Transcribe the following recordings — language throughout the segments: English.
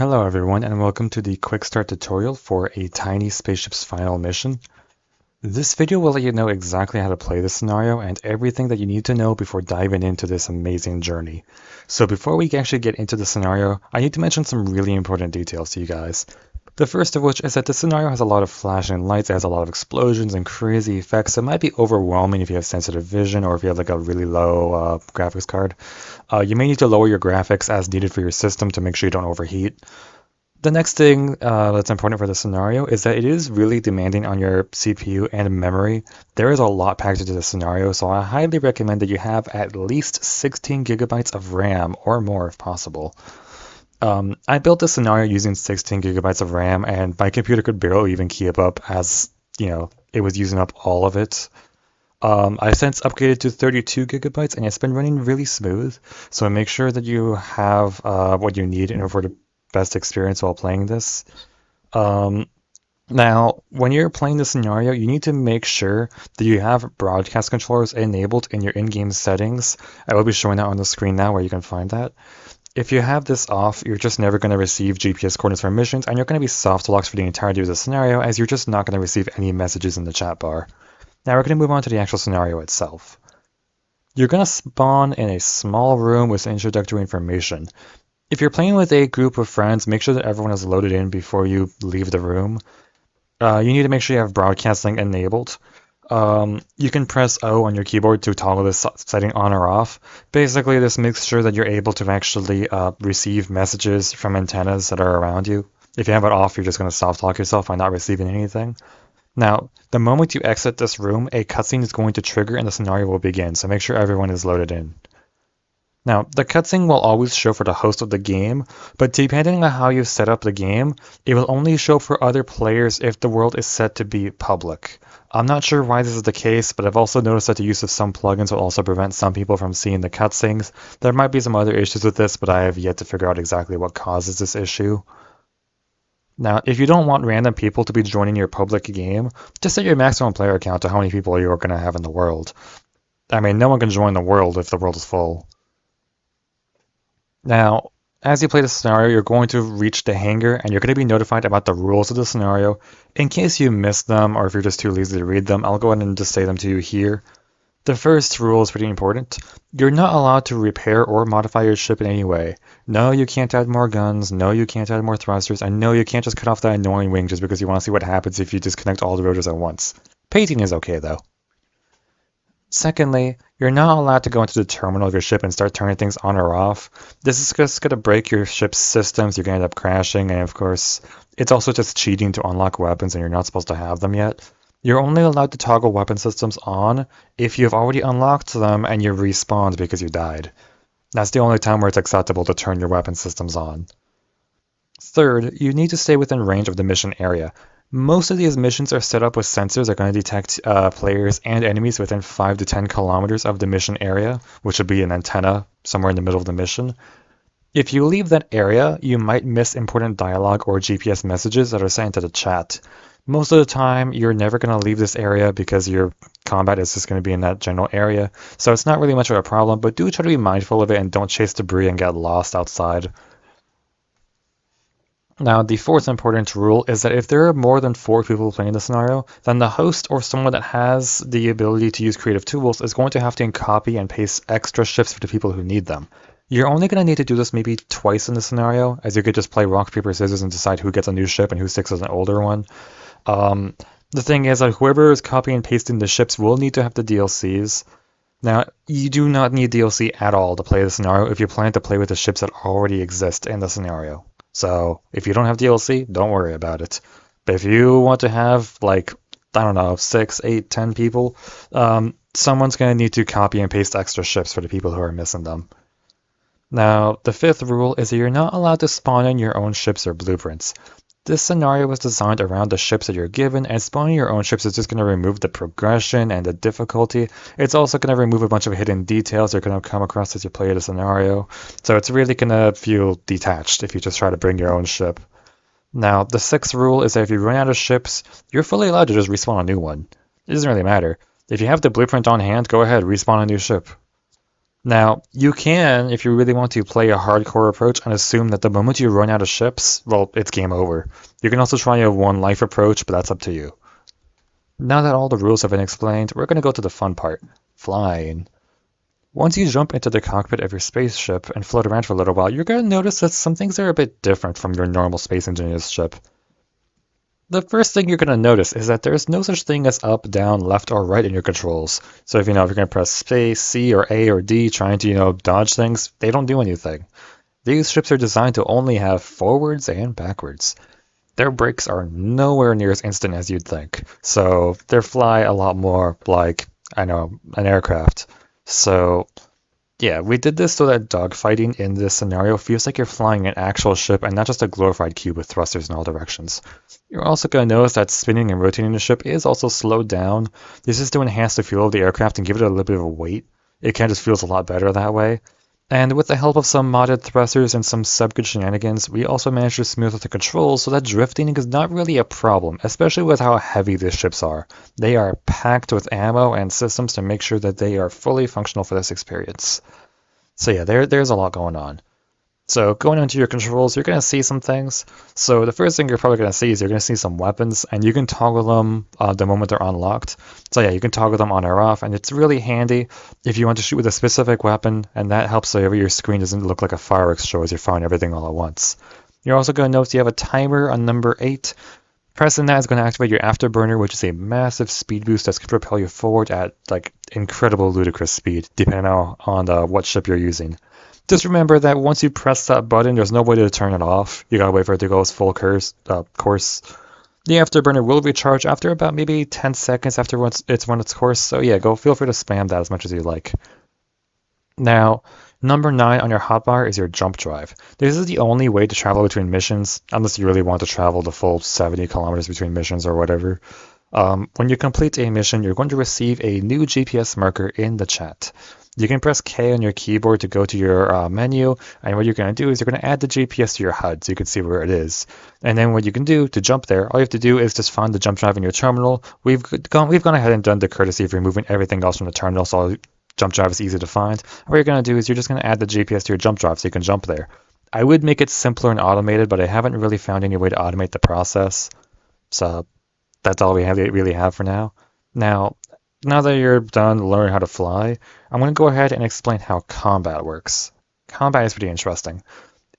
Hello everyone and welcome to the QuickStart tutorial for a Tiny Spaceship's Final Mission. This video will let you know exactly how to play this scenario and everything that you need to know before diving into this amazing journey. So before we actually get into the scenario, I need to mention some really important details to you guys. The first of which is that the scenario has a lot of flashing lights, it has a lot of explosions and crazy effects, so it might be overwhelming if you have sensitive vision or if you have like a really low graphics card. You may need to lower your graphics as needed for your system to make sure you don't overheat. The next thing that's important for the scenario is that it is really demanding on your CPU and memory. There is a lot packed into the scenario, so I highly recommend that you have at least 16 gigabytes of RAM or more if possible. I built this scenario using 16 gigabytes of RAM, and my computer could barely even keep up as, it was using up all of it. I since upgraded to 32 gigabytes, and it's been running really smooth, so make sure that you have what you need in order for the best experience while playing this. Now, when you're playing the scenario, you need to make sure that you have broadcast controllers enabled in your in-game settings. I will be showing that on the screen now where you can find that. If you have this off, you're just never going to receive GPS coordinates from missions, and you're going to be soft locked for the entirety of the scenario, as you're just not going to receive any messages in the chat bar. Now we're going to move on to the actual scenario itself. You're going to spawn in a small room with introductory information. If you're playing with a group of friends, make sure that everyone is loaded in before you leave the room. You need to make sure you have broadcasting enabled. You can press O on your keyboard to toggle this setting on or off. Basically, this makes sure that you're able to actually receive messages from antennas that are around you. If you have it off, you're just going to soft lock yourself by not receiving anything. Now, the moment you exit this room, a cutscene is going to trigger and the scenario will begin, so make sure everyone is loaded in. Now, the cutscene will always show for the host of the game, but depending on how you set up the game, it will only show for other players if the world is set to be public. I'm not sure why this is the case, but I've also noticed that the use of some plugins will also prevent some people from seeing the cutscenes. There might be some other issues with this, but I have yet to figure out exactly what causes this issue. Now, if you don't want random people to be joining your public game, just set your maximum player count to how many people you're going to have in the world. I mean, no one can join the world if the world is full. Now, as you play the scenario, you're going to reach the hangar and you're going to be notified about the rules of the scenario. In case you missed them or if you're just too lazy to read them, I'll go ahead and just say them to you here. The first rule is pretty important. You're not allowed to repair or modify your ship in any way. No, you can't add more guns. No, you can't add more thrusters. And no, you can't just cut off that annoying wing just because you want to see what happens if you disconnect all the rotors at once. Painting is okay, though. Secondly, you're not allowed to go into the terminal of your ship and start turning things on or off. This is just going to break your ship's systems, you're going to end up crashing, and of course, it's also just cheating to unlock weapons and you're not supposed to have them yet. You're only allowed to toggle weapon systems on if you've already unlocked them and you respawned because you died. That's the only time where it's acceptable to turn your weapon systems on. Third, you need to stay within range of the mission area. Most of these missions are set up with sensors that are going to detect players and enemies within 5 to 10 kilometers of the mission area, which would be an antenna somewhere in the middle of the mission. If you leave that area, you might miss important dialogue or GPS messages that are sent into the chat. Most of the time, you're never going to leave this area because your combat is just going to be in that general area, so it's not really much of a problem, but do try to be mindful of it and don't chase debris and get lost outside. Now, the fourth important rule is that if there are more than 4 people playing the scenario, then the host or someone that has the ability to use creative tools is going to have to copy and paste extra ships for the people who need them. You're only going to need to do this maybe twice in the scenario, as you could just play rock, paper, scissors and decide who gets a new ship and who sticks with an older one. The thing is that whoever is copying and pasting the ships will need to have the DLCs. Now, you do not need DLC at all to play the scenario if you plan to play with the ships that already exist in the scenario. So, if you don't have DLC, don't worry about it. But if you want to have, like, I don't know, 6, 8, 10 people, someone's going to need to copy and paste extra ships for the people who are missing them. Now, the fifth rule is that you're not allowed to spawn in your own ships or blueprints. This scenario was designed around the ships that you're given, and spawning your own ships is just going to remove the progression and the difficulty. It's also going to remove a bunch of hidden details you're going to come across as you play the scenario. So it's really going to feel detached if you just try to bring your own ship. Now, the sixth rule is that if you run out of ships, you're fully allowed to just respawn a new one. It doesn't really matter. If you have the blueprint on hand, go ahead, respawn a new ship. Now, you can, if you really want to, play a hardcore approach and assume that the moment you run out of ships, well, it's game over. You can also try a one life approach, but that's up to you. Now that all the rules have been explained, we're going to go to the fun part, flying. Once you jump into the cockpit of your spaceship and float around for a little while, you're going to notice that some things are a bit different from your normal space engineer's ship. The first thing you're going to notice is that there's no such thing as up, down, left, or right in your controls. So if you're going to press space, C, or A, or D, trying to, dodge things, they don't do anything. These ships are designed to only have forwards and backwards. Their brakes are nowhere near as instant as you'd think. So they fly a lot more like, I know, an aircraft. So yeah, we did this so that dogfighting in this scenario feels like you're flying an actual ship and not just a glorified cube with thrusters in all directions. You're also going to notice that spinning and rotating the ship is also slowed down. This is to enhance the feel of the aircraft and give it a little bit of a weight. It kind of just feels a lot better that way. And with the help of some modded thrusters and some subgrid shenanigans, we also managed to smooth out the controls so that drifting is not really a problem, especially with how heavy these ships are. They are packed with ammo and systems to make sure that they are fully functional for this experience. So yeah, there's a lot going on. So going into your controls, you're going to see some things. So the first thing you're probably going to see is you're going to see some weapons, and you can toggle them the moment they're unlocked. So yeah, you can toggle them on or off, and it's really handy if you want to shoot with a specific weapon, and that helps so your screen doesn't look like a fireworks show as you're firing everything all at once. You're also going to notice you have a timer on number 8. Pressing that is going to activate your afterburner, which is a massive speed boost that's going to propel you forward at like incredible, ludicrous speed, depending on what ship you're using. Just remember that once you press that button, there's no way to turn it off. You gotta wait for it to go its full course. The afterburner will recharge after about maybe 10 seconds after it's run its course. So yeah, feel free to spam that as much as you like. Now, number 9 on your hotbar is your jump drive. This is the only way to travel between missions, unless you really want to travel the full 70 kilometers between missions or whatever. When you complete a mission, you're going to receive a new GPS marker in the chat. You can press K on your keyboard to go to your menu, and what you're going to do is you're going to add the GPS to your HUD so you can see where it is. And then what you can do to jump there, all you have to do is just find the jump drive in your terminal. We've gone ahead and done the courtesy of removing everything else from the terminal, so jump drive is easy to find. What you're going to do is you're just going to add the GPS to your jump drive so you can jump there. I would make it simpler and automated, but I haven't really found any way to automate the process. So that's all we really have for now. Now that you're done learning how to fly, I'm going to go ahead and explain how combat works. Combat is pretty interesting.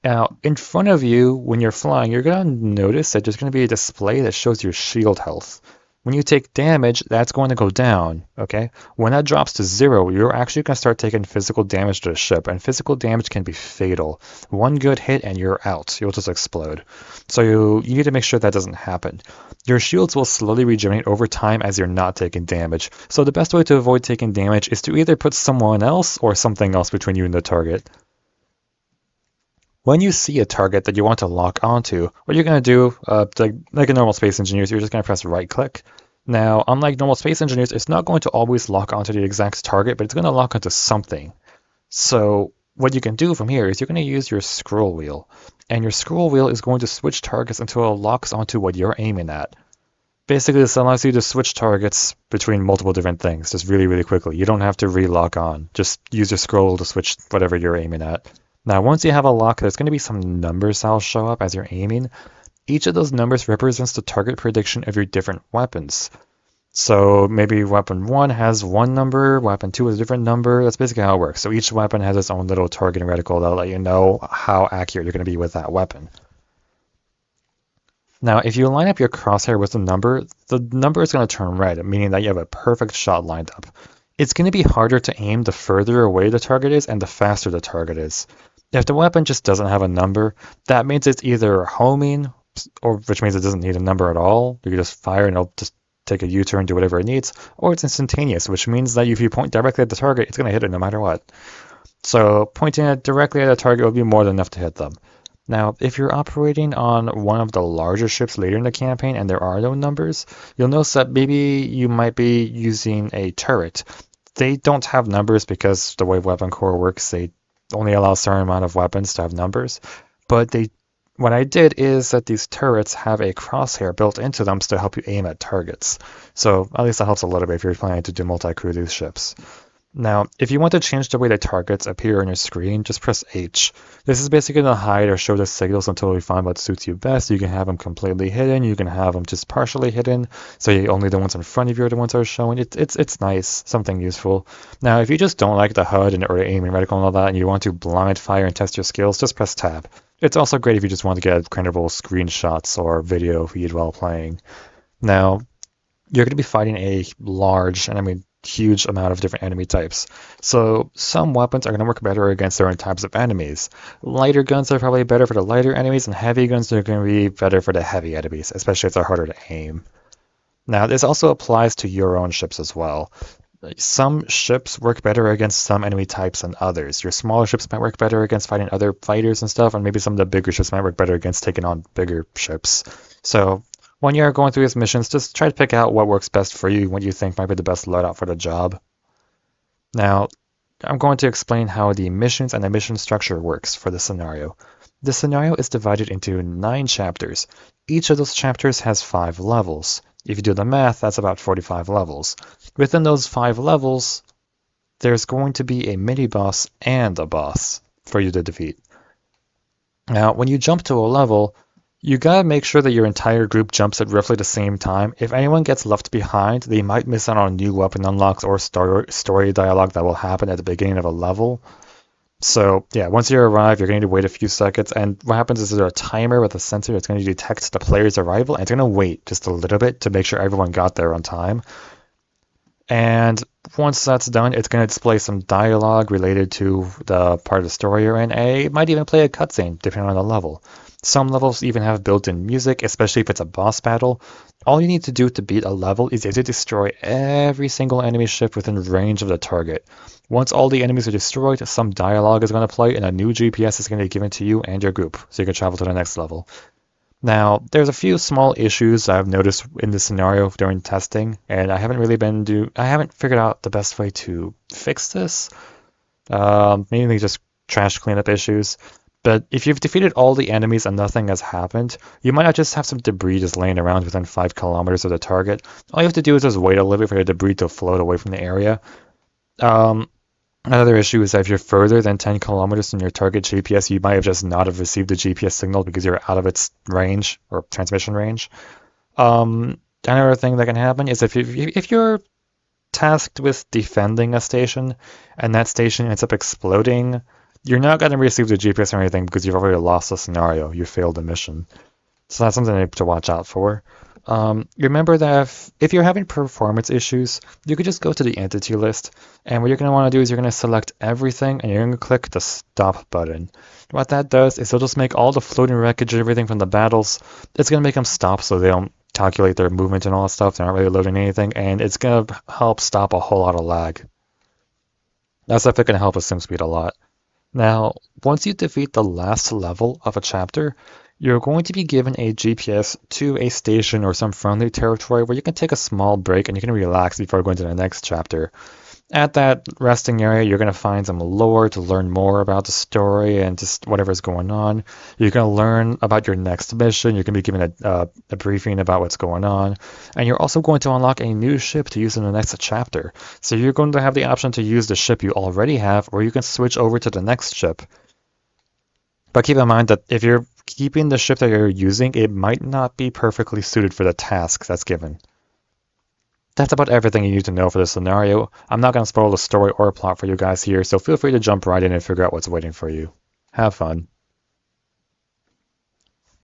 Now, in front of you, when you're flying, you're going to notice that there's going to be a display that shows your shield health. When you take damage, that's going to go down, okay? When that drops to 0, you're actually going to start taking physical damage to the ship, and physical damage can be fatal. One good hit and you're out. You'll just explode. So you need to make sure that doesn't happen. Your shields will slowly regenerate over time as you're not taking damage. So the best way to avoid taking damage is to either put someone else or something else between you and the target. When you see a target that you want to lock onto, what you're going to do, like a normal space engineer, you're just going to press right click. Now, unlike normal space engineers, it's not going to always lock onto the exact target, but it's going to lock onto something. So what you can do from here is you're going to use your scroll wheel. And your scroll wheel is going to switch targets until it locks onto what you're aiming at. Basically, this allows you to switch targets between multiple different things just really, really quickly. You don't have to re-lock on. Just use your scroll wheel to switch whatever you're aiming at. Now, once you have a lock, there's going to be some numbers that'll show up as you're aiming. Each of those numbers represents the target prediction of your different weapons. So maybe weapon 1 has one number, weapon 2 has a different number. That's basically how it works. So each weapon has its own little targeting reticle that'll let you know how accurate you're going to be with that weapon. Now, if you line up your crosshair with the number is going to turn red, meaning that you have a perfect shot lined up. It's going to be harder to aim the further away the target is and the faster the target is. If the weapon just doesn't have a number, that means it's either homing, which means it doesn't need a number at all. You can just fire and it'll just take a U-turn, do whatever it needs, or it's instantaneous, which means that if you point directly at the target, it's going to hit it no matter what. So pointing it directly at a target will be more than enough to hit them. Now, if you're operating on one of the larger ships later in the campaign and there are no numbers, you'll notice that maybe you might be using a turret. They don't have numbers because the way Weapon Core works, they only allow a certain amount of weapons to have numbers. But what I did is that these turrets have a crosshair built into them to help you aim at targets. So at least that helps a little bit if you're planning to do multi-crew these ships. Now, if you want to change the way the targets appear on your screen, just press H. This is basically going to hide or show the signals until you find what suits you best. You can have them completely hidden, you can have them just partially hidden, so only the ones in front of you are the ones that are showing. It's nice, something useful. Now, if you just don't like the HUD or the aiming reticle and all that, and you want to blind fire and test your skills, just press Tab. It's also great if you just want to get credible screenshots or video feed while playing. Now, you're going to be fighting a large, and I mean huge amount of different enemy types. So some weapons are going to work better against certain types of enemies. Lighter guns are probably better for the lighter enemies, and heavy guns are going to be better for the heavy enemies, especially if they're harder to aim. Now, this also applies to your own ships as well. Some ships work better against some enemy types than others. Your smaller ships might work better against fighting other fighters and stuff, and maybe some of the bigger ships might work better against taking on bigger ships. So when you're going through these missions, just try to pick out what works best for you, what you think might be the best loadout for the job. Now, I'm going to explain how the missions and the mission structure works for the scenario. The scenario is divided into 9 chapters. Each of those chapters has 5 levels. If you do the math, that's about 45 levels. Within those 5 levels, there's going to be a mini-boss and a boss for you to defeat. Now, when you jump to a level, you gotta make sure that your entire group jumps at roughly the same time. If anyone gets left behind, they might miss out on new weapon unlocks or story dialogue that will happen at the beginning of a level. So yeah, once you arrive, you're going to wait a few seconds, and what happens is there's a timer with a sensor that's going to detect the player's arrival, and it's going to wait just a little bit to make sure everyone got there on time. And once that's done, it's going to display some dialogue related to the part of the story you're in. It might even play a cutscene, depending on the level. Some levels even have built-in music, especially if it's a boss battle. All you need to do to beat a level is you have to destroy every single enemy ship within range of the target. Once all the enemies are destroyed, some dialogue is going to play and a new GPS is going to be given to you and your group, so you can travel to the next level. Now, there's a few small issues I've noticed in this scenario during testing, and I haven't figured out the best way to fix this. Mainly just trash cleanup issues. But if you've defeated all the enemies and nothing has happened, you might not just have some debris just laying around within 5 kilometers of the target. All you have to do is just wait a little bit for the debris to float away from the area. Another issue is that if you're further than 10 kilometers from your target GPS, you might have just not have received the GPS signal because you're out of its range or transmission range. Another thing that can happen is if you're tasked with defending a station and that station ends up exploding, you're not going to receive the GPS or anything because you've already lost the scenario. You failed the mission. So that's something to watch out for. Remember that if you're having performance issues, you could just go to the entity list, and what you're going to want to do is you're going to select everything, and you're going to click the stop button. What that does is it'll just make all the floating wreckage and everything from the battles, it's going to make them stop so they don't calculate their movement and all that stuff. They're not really loading anything, and it's going to help stop a whole lot of lag. That's definitely going to help with sim speed a lot. Now, once you defeat the last level of a chapter, you're going to be given a GPS to a station or some friendly territory where you can take a small break and you can relax before going to the next chapter. At that resting area, you're going to find some lore to learn more about the story and just whatever's going on. You're going to learn about your next mission. You're going to be given a briefing about what's going on. And you're also going to unlock a new ship to use in the next chapter. So you're going to have the option to use the ship you already have, or you can switch over to the next ship. But keep in mind that if you're keeping the ship that you're using, it might not be perfectly suited for the task that's given. That's about everything you need to know for this scenario. I'm not going to spoil the story or plot for you guys here, so feel free to jump right in and figure out what's waiting for you. Have fun.